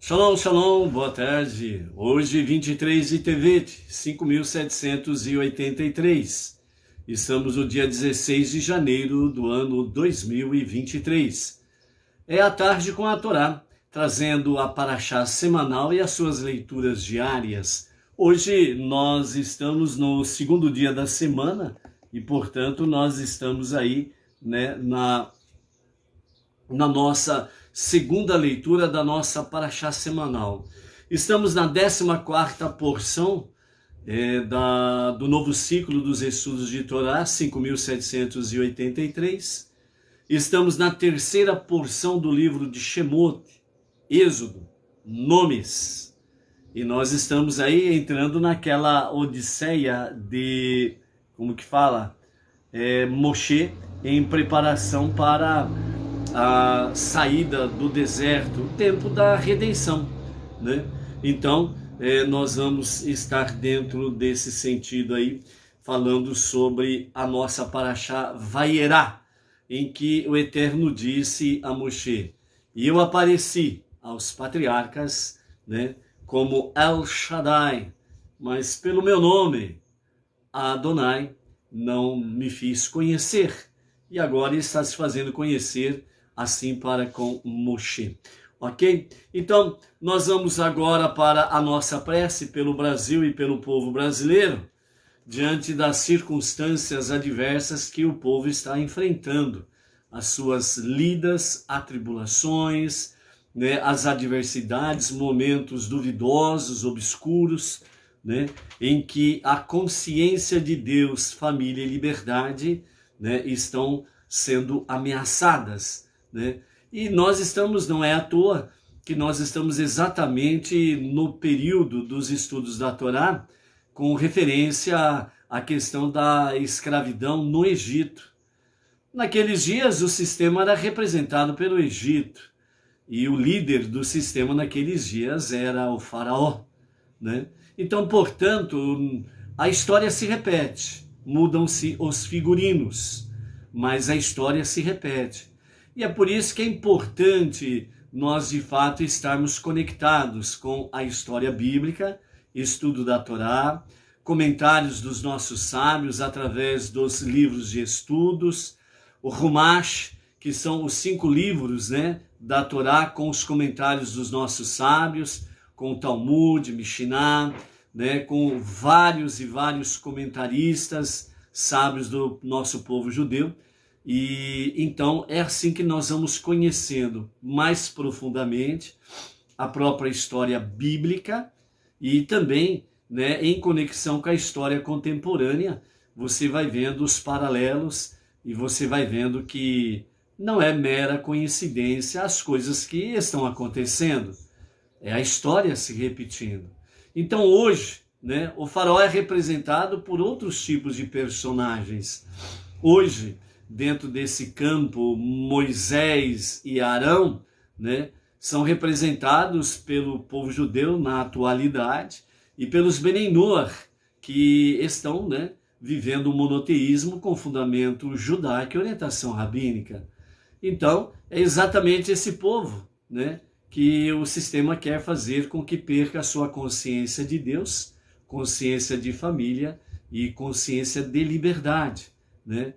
Shalom, shalom, boa tarde. Hoje, 23 de Tevet, 5.783. Estamos no dia 16 de janeiro do ano 2023. É a tarde com a Torá, trazendo a Parashá semanal e as suas leituras diárias. Hoje nós estamos no segundo dia da semana e, portanto, nós estamos aí, na nossa segunda leitura da nossa Parashá semanal. Estamos na 14ª porção do novo ciclo dos estudos de Torá, 5.783. Estamos na terceira porção do livro de Shemot, Êxodo, Nomes. E nós estamos aí entrando naquela odisseia de, Moshe, em preparação para a saída do deserto, o tempo da redenção, né? Então, nós vamos estar dentro desse sentido aí, falando sobre a nossa Parashá Vayera, em que o Eterno disse a Moshe: e eu apareci aos patriarcas, né, como El Shaddai, mas pelo meu nome, Adonai, não me fiz conhecer. E agora está se fazendo conhecer assim para com Moshe. Ok? Então, nós vamos agora para a nossa prece pelo Brasil e pelo povo brasileiro, diante das circunstâncias adversas que o povo está enfrentando, as suas lidas, atribulações, né, as adversidades, momentos duvidosos, obscuros, né, em que a consciência de Deus, família e liberdade, né, estão sendo ameaçadas, né? E nós estamos, não é à toa, que nós estamos exatamente no período dos estudos da Torá, com referência à questão da escravidão no Egito. Naqueles dias, o sistema era representado pelo Egito, e o líder do sistema naqueles dias era o faraó, né? Então, portanto, a história se repete, mudam-se os figurinos, mas a história se repete. E é por isso que é importante nós, de fato, estarmos conectados com a história bíblica, estudo da Torá, comentários dos nossos sábios através dos livros de estudos, o Humash, que são os 5 livros, né, da Torá, com os comentários dos nossos sábios, com o Talmud, Mishnah, né, com vários e vários comentaristas sábios do nosso povo judeu. E então é assim que nós vamos conhecendo mais profundamente a própria história bíblica e também, né, em conexão com a história contemporânea, você vai vendo os paralelos e você vai vendo que não é mera coincidência as coisas que estão acontecendo, é a história se repetindo. Então hoje, né, o faraó é representado por outros tipos de personagens. Hoje, dentro desse campo, Moisés e Arão, né, são representados pelo povo judeu na atualidade e pelos Bnei Noach, que estão, né, vivendo o monoteísmo com fundamento judaico e orientação rabínica. Então, é exatamente esse povo, né, que o sistema quer fazer com que perca a sua consciência de Deus, consciência de família e consciência de liberdade, né?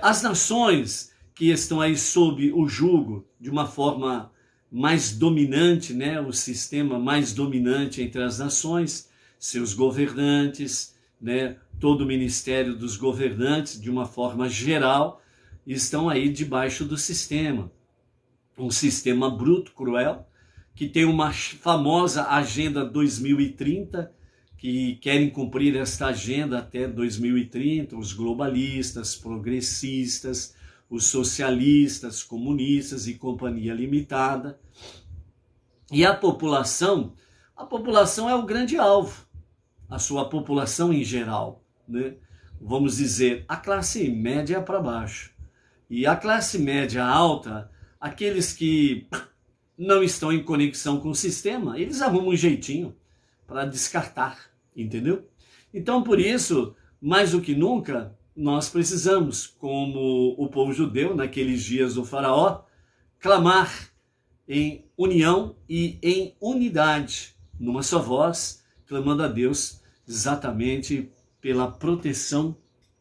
As nações que estão aí sob o jugo de uma forma mais dominante, né, o sistema mais dominante entre as nações, seus governantes, né, todo o ministério dos governantes, de uma forma geral, estão aí debaixo do sistema. Um sistema bruto, cruel, que tem uma famosa Agenda 2030, que querem cumprir esta agenda até 2030, os globalistas, progressistas, os socialistas, comunistas e companhia limitada. E a população é o grande alvo, a sua população em geral, né? Vamos dizer, a classe média para baixo. E a classe média alta, aqueles que não estão em conexão com o sistema, eles arrumam um jeitinho para descartar, entendeu? Então, por isso, mais do que nunca, nós precisamos, como o povo judeu, naqueles dias do faraó, clamar em união e em unidade, numa só voz, clamando a Deus exatamente pela proteção,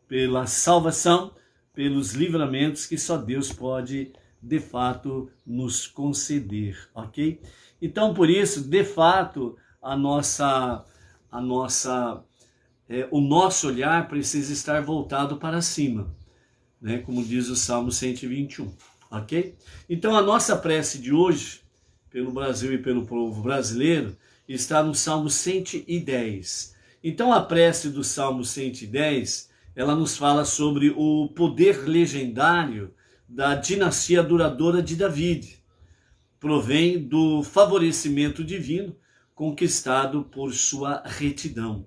pela salvação, pelos livramentos que só Deus pode, de fato, nos conceder, ok? Então, por isso, de fato, o nosso olhar precisa estar voltado para cima, né? Como diz o Salmo 121, ok? Então, a nossa prece de hoje, pelo Brasil e pelo povo brasileiro, está no Salmo 110. Então, a prece do Salmo 110, ela nos fala sobre o poder legendário da dinastia duradoura de David. Provém do favorecimento divino conquistado por sua retidão.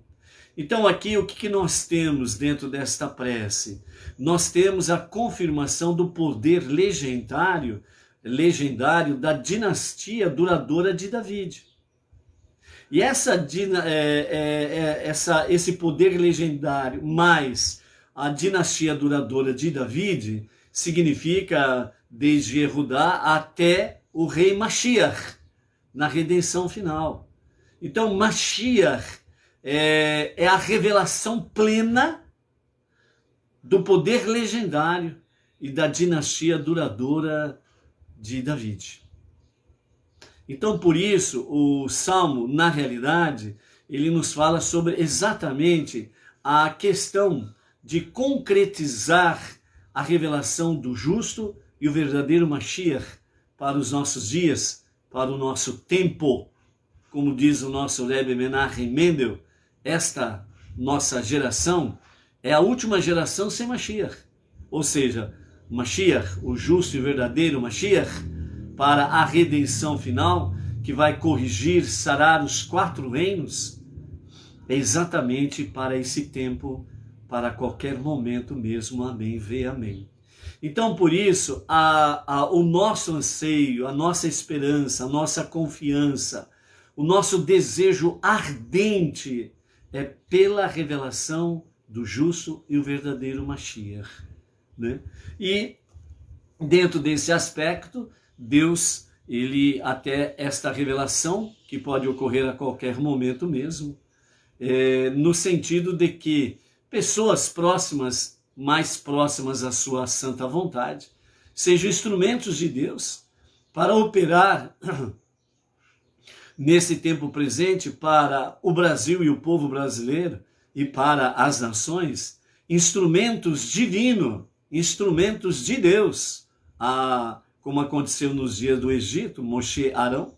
Então aqui o que nós temos dentro desta prece? Nós temos a confirmação do poder legendário da dinastia duradoura de David. E esse poder legendário mais a dinastia duradoura de David significa desde Jehudá até o rei Mashiach, na redenção final. Então Mashiach é a revelação plena do poder legendário e da dinastia duradoura de David. Então, por isso, o Salmo, na realidade, ele nos fala sobre exatamente a questão de concretizar a revelação do justo e o verdadeiro Mashiach para os nossos dias, para o nosso tempo. Como diz o nosso Rebbe Menachem Mendel, esta nossa geração é a última geração sem Mashiach. Ou seja, Mashiach, o justo e verdadeiro Mashiach, para a redenção final, que vai corrigir, sarar os 4 reinos, é exatamente para esse tempo, para qualquer momento mesmo. Amém, vê amém. Então, por isso, o nosso anseio, a nossa esperança, a nossa confiança, o nosso desejo ardente é pela revelação do justo e o verdadeiro Mashiach, né? E dentro desse aspecto, Deus, ele até esta revelação, que pode ocorrer a qualquer momento mesmo, no sentido de que pessoas próximas, mais próximas à sua santa vontade, sejam instrumentos de Deus para operar nesse tempo presente para o Brasil e o povo brasileiro e para as nações, instrumentos divinos, instrumentos de Deus, como aconteceu nos dias do Egito, Moshe, Arão.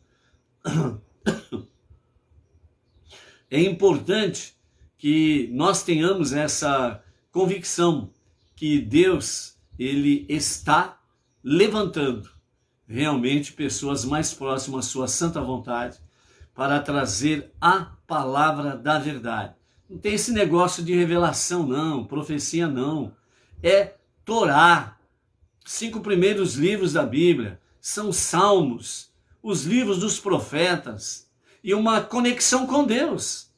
É importante que nós tenhamos essa convicção que Deus, ele está levantando realmente pessoas mais próximas à sua santa vontade para trazer a palavra da verdade. Não tem esse negócio de revelação não, profecia não. É Torá. 5 primeiros livros da Bíblia são salmos, os livros dos profetas e uma conexão com Deus.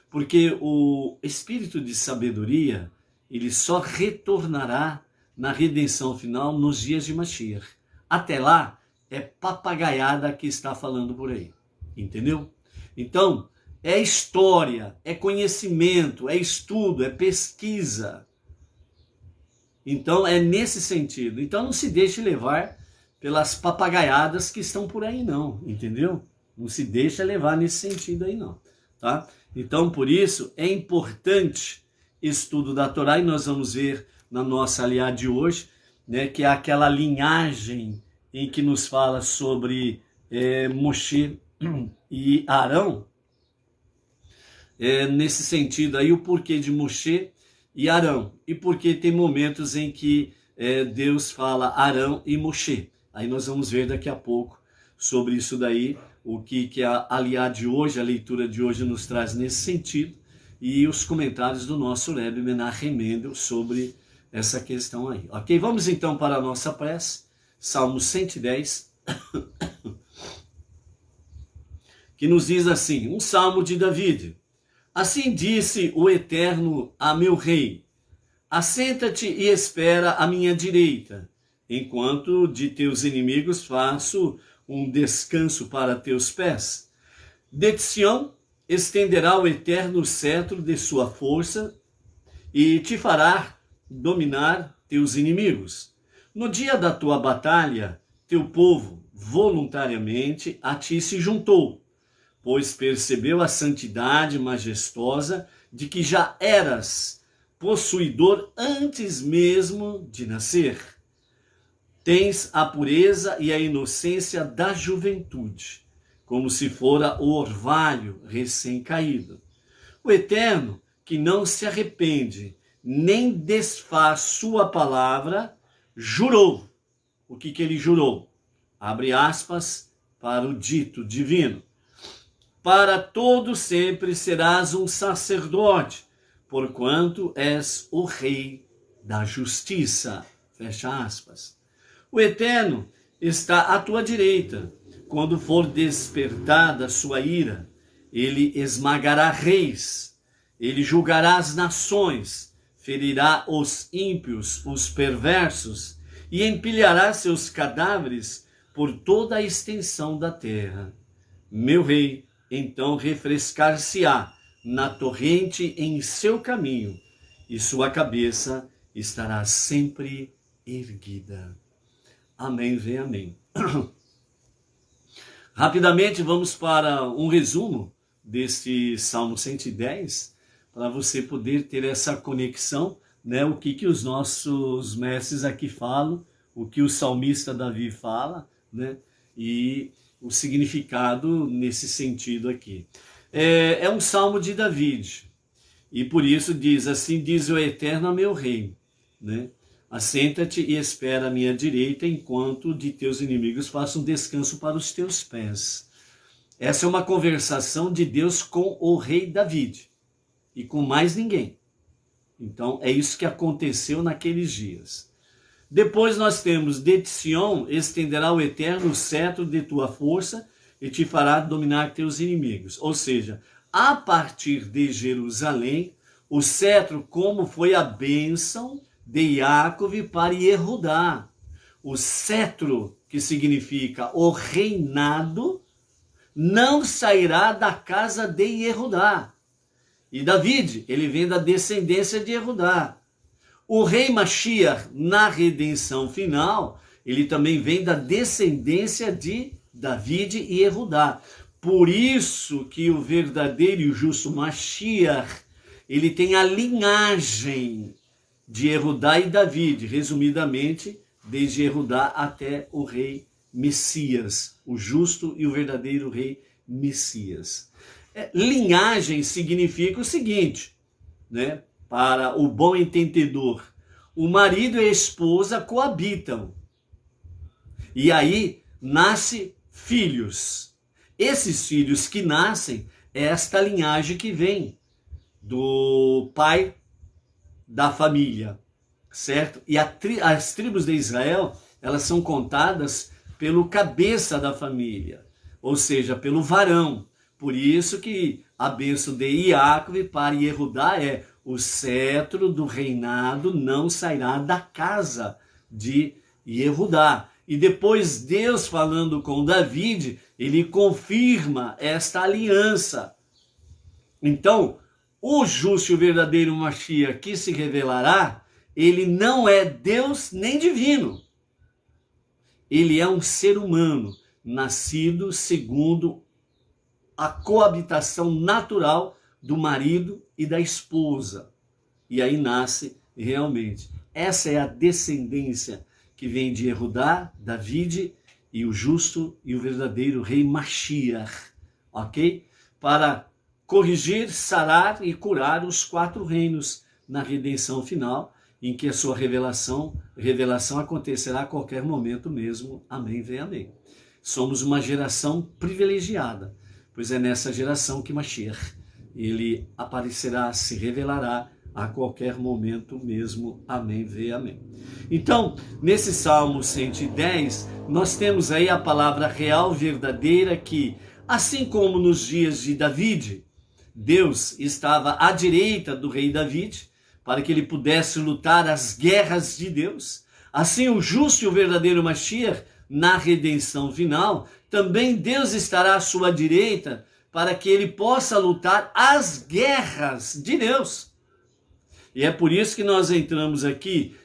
Porque o espírito de sabedoria, ele só retornará na redenção final nos dias de Mashiach. Até lá, é papagaiada que está falando por aí. Entendeu? Então, é história, é conhecimento, é estudo, é pesquisa. Então, é nesse sentido. Então, não se deixe levar pelas papagaiadas que estão por aí, não. Entendeu? Não se deixa levar nesse sentido aí, não. Tá? Então, por isso, é importante estudo da Torá, e nós vamos ver na nossa aliá de hoje, né, que é aquela linhagem em que nos fala sobre Moshe e Arão. Nesse sentido aí, o porquê de Moshe e Arão, e porque tem momentos em que Deus fala Arão e Moshe. Aí nós vamos ver daqui a pouco sobre isso daí, o que a aliá de hoje, a leitura de hoje nos traz nesse sentido, e os comentários do nosso Rebbe Menachem Mendel sobre essa questão aí. Ok? Vamos então para a nossa prece, Salmo 110, que nos diz assim, um salmo de David. Assim disse o Eterno a meu rei, assenta-te e espera à minha direita, enquanto de teus inimigos faço um descanso para teus pés. De Sião estenderá o eterno cetro de sua força e te fará dominar teus inimigos. No dia da tua batalha, teu povo voluntariamente a ti se juntou, pois percebeu a santidade majestosa de que já eras possuidor antes mesmo de nascer. Tens a pureza e a inocência da juventude, como se fora o orvalho recém-caído. O Eterno, que não se arrepende, nem desfaz sua palavra, jurou. O que ele jurou? Abre aspas para o dito divino. Para todo sempre serás um sacerdote, porquanto és o rei da justiça. Fecha aspas. O Eterno está à tua direita. Quando for despertada a sua ira, ele esmagará reis, ele julgará as nações, ferirá os ímpios, os perversos, e empilhará seus cadáveres por toda a extensão da terra. Meu rei, então refrescar-se-á na torrente em seu caminho, e sua cabeça estará sempre erguida. Amém, vem amém. Rapidamente vamos para um resumo deste Salmo 110, para você poder ter essa conexão, né? O que os nossos mestres aqui falam, o que o salmista Davi fala, né? E o significado nesse sentido aqui. É um salmo de Davi, e por isso diz, assim diz o Eterno a meu rei, né? Assenta-te e espera à minha direita, enquanto de teus inimigos faço um descanso para os teus pés. Essa é uma conversação de Deus com o rei Davi e com mais ninguém. Então é isso que aconteceu naqueles dias. Depois nós temos, de Sião estenderá o Eterno o cetro de tua força e te fará dominar teus inimigos. Ou seja, a partir de Jerusalém, o cetro, como foi a bênção de Jacob para Yehudá. O cetro, que significa o reinado, não sairá da casa de Yehudá. E David, ele vem da descendência de Yehudá. O rei Mashiach, na redenção final, ele também vem da descendência de David e Yehudá. Por isso que o verdadeiro e o justo Mashiach, ele tem a linhagem de Yehudá e David, resumidamente, desde Yehudá até o rei Messias, o justo e o verdadeiro rei Messias. Linhagem significa o seguinte, né? Para o bom entendedor, o marido e a esposa coabitam, e aí nasce filhos. Esses filhos que nascem, é esta linhagem que vem do pai da família, certo? E as tribos de Israel, elas são contadas pelo cabeça da família, ou seja, pelo varão. Por isso que a bênção de Jacob para Yehudá é: o cetro do reinado não sairá da casa de Yehudá. E depois Deus falando com David, ele confirma esta aliança. Então, o justo e o verdadeiro Mashiach que se revelará, ele não é Deus nem divino. Ele é um ser humano, nascido segundo a coabitação natural do marido e da esposa. E aí nasce realmente. Essa é a descendência que vem de Yehudá, David e o justo e o verdadeiro rei Mashiach. Ok? Para corrigir, sarar e curar os 4 reinos na redenção final, em que a sua revelação acontecerá a qualquer momento mesmo. Amém, vem amém. Somos uma geração privilegiada, pois é nessa geração que Mashiach, ele aparecerá, se revelará a qualquer momento mesmo. Amém, vem amém. Então, nesse Salmo 110, nós temos aí a palavra real, verdadeira, que, assim como nos dias de David, Deus estava à direita do rei David, para que ele pudesse lutar as guerras de Deus. Assim, o justo e o verdadeiro Mashiach na redenção final, também Deus estará à sua direita para que ele possa lutar as guerras de Deus. E é por isso que nós entramos aqui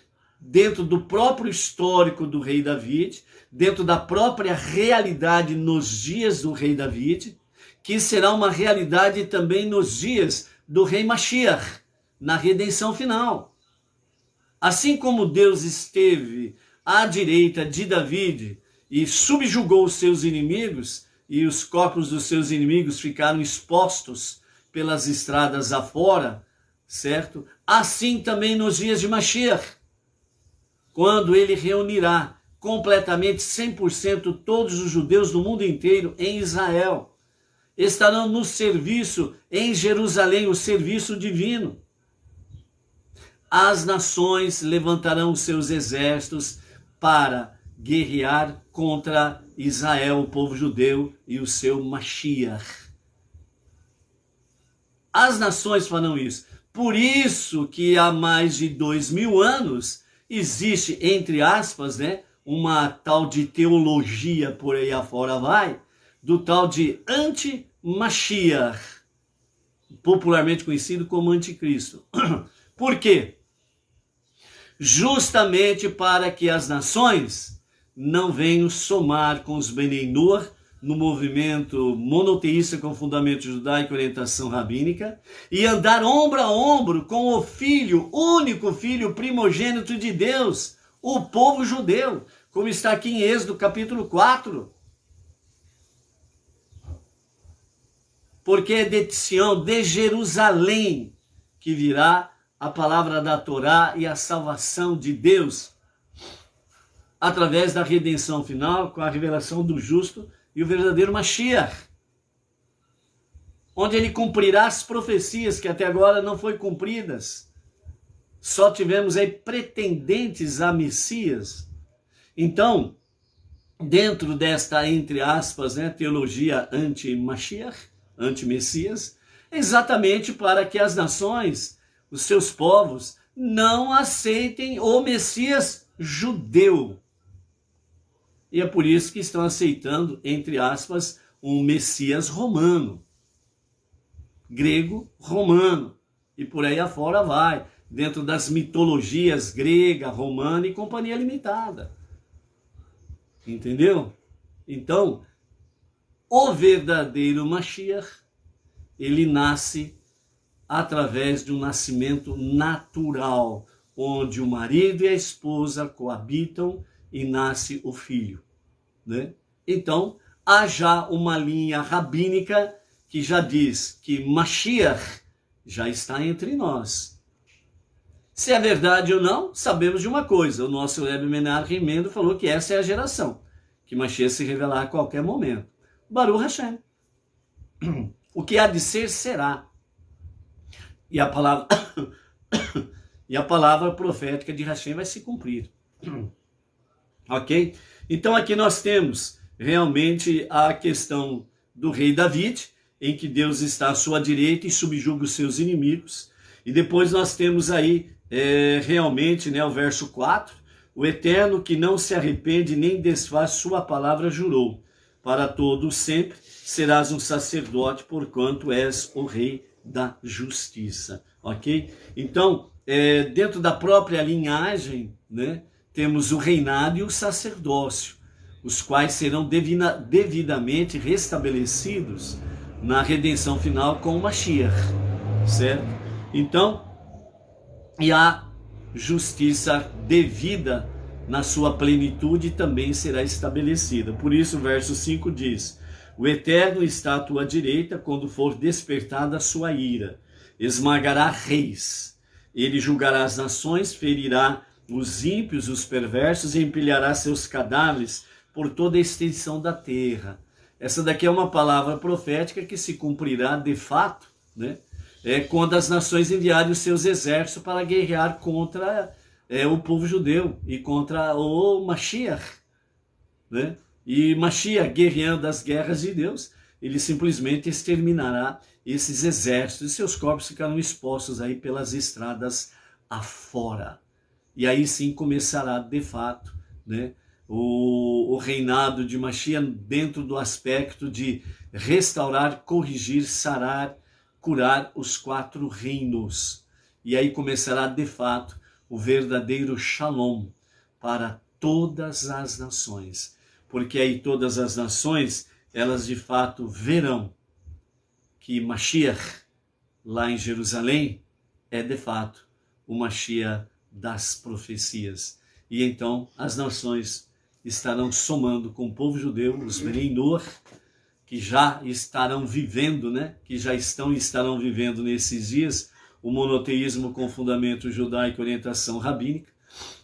dentro do próprio histórico do rei David, dentro da própria realidade nos dias do rei David, que será uma realidade também nos dias do rei Mashiach, na redenção final. Assim como Deus esteve à direita de David e subjugou os seus inimigos, e os corpos dos seus inimigos ficaram expostos pelas estradas afora, certo? Assim também nos dias de Mashiach, quando ele reunirá completamente 100% todos os judeus do mundo inteiro em Israel. Estarão no serviço em Jerusalém, o serviço divino. As nações levantarão os seus exércitos para guerrear contra Israel, o povo judeu e o seu Mashiach. As nações farão isso. Por isso que há mais de 2000 anos existe, entre aspas, uma tal de teologia por aí afora vai, do tal de anti-Mashiach, popularmente conhecido como anticristo. Por quê? Justamente para que as nações não venham somar com os Benei Noach no movimento monoteísta com fundamento judaico e orientação rabínica e andar ombro a ombro com o filho, único filho primogênito de Deus, o povo judeu, como está aqui em Êxodo capítulo 4. Porque é de Sião, de Jerusalém, que virá a palavra da Torá e a salvação de Deus, através da redenção final, com a revelação do justo e o verdadeiro Mashiach, onde ele cumprirá as profecias que até agora não foram cumpridas. Só tivemos aí pretendentes a Messias. Então, dentro desta, entre aspas, teologia anti-Mashiach, anti-Messias, exatamente para que as nações, os seus povos, não aceitem o Messias judeu. E é por isso que estão aceitando, entre aspas, um Messias romano, grego-romano, e por aí afora vai, dentro das mitologias grega, romana e companhia limitada. Entendeu? Então, o verdadeiro Mashiach, ele nasce através de um nascimento natural, onde o marido e a esposa coabitam e nasce o filho, Então, há já uma linha rabínica que já diz que Mashiach já está entre nós. Se é verdade ou não, sabemos de uma coisa. O nosso Rebbe Menachem Mendel falou que essa é a geração, que Mashiach se revelar a qualquer momento. Baruch Hashem. O que há de ser, será. E a palavra profética de Hashem vai se cumprir. Ok? Então aqui nós temos realmente a questão do rei David, em que Deus está à sua direita e subjuga os seus inimigos. E depois nós temos aí realmente o verso 4, o Eterno que não se arrepende nem desfaz sua palavra jurou, para todo sempre serás um sacerdote, porquanto és o rei da justiça. Ok? Então, dentro da própria linhagem, temos o reinado e o sacerdócio, os quais serão devidamente restabelecidos na redenção final com o Mashiach, certo? Então, e a justiça devida na sua plenitude também será estabelecida. Por isso o verso 5 diz: o Eterno está à tua direita quando for despertada a sua ira, esmagará reis, ele julgará as nações, ferirá os ímpios, os perversos, e empilhará seus cadáveres por toda a extensão da terra. Essa daqui é uma palavra profética que se cumprirá de fato, quando as nações enviarem os seus exércitos para guerrear contra o povo judeu e contra o Mashiach. E Mashiach, guerreando as guerras de Deus, ele simplesmente exterminará esses exércitos e seus corpos ficarão expostos aí pelas estradas afora. E aí sim começará de fato o reinado de Mashiach dentro do aspecto de restaurar, corrigir, sarar, curar os 4 reinos. E aí começará de fato o verdadeiro Shalom para todas as nações. Porque aí todas as nações, elas de fato verão que Mashiach, lá em Jerusalém, é de fato o Mashiach das profecias. E então as nações estarão somando com o povo judeu, os Bnei Noach, que já estarão vivendo, que já estão e estarão vivendo nesses dias o monoteísmo com fundamento judaico e orientação rabínica.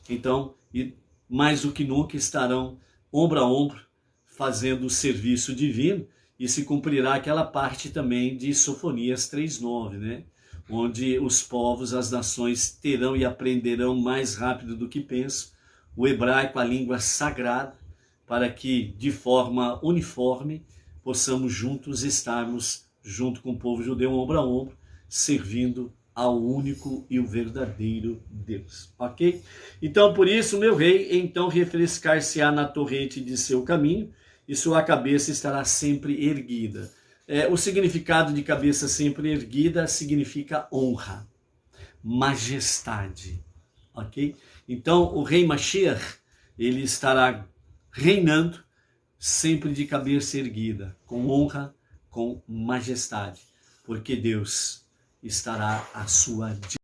Então, e mais do que nunca estarão ombro a ombro fazendo o serviço divino, e se cumprirá aquela parte também de Sofonias 3:9, onde os povos, as nações terão e aprenderão mais rápido do que pensam o hebraico, a língua sagrada, para que de forma uniforme possamos juntos estarmos junto com o povo judeu, ombro a ombro, servindo ao único e o verdadeiro Deus, ok? Então, por isso, meu rei, então refrescar-se-á na torrente de seu caminho, e sua cabeça estará sempre erguida. O significado de cabeça sempre erguida significa honra, majestade, ok? Então, o rei Mashiach, ele estará reinando sempre de cabeça erguida, com honra, com majestade, porque Deus estará à sua direita.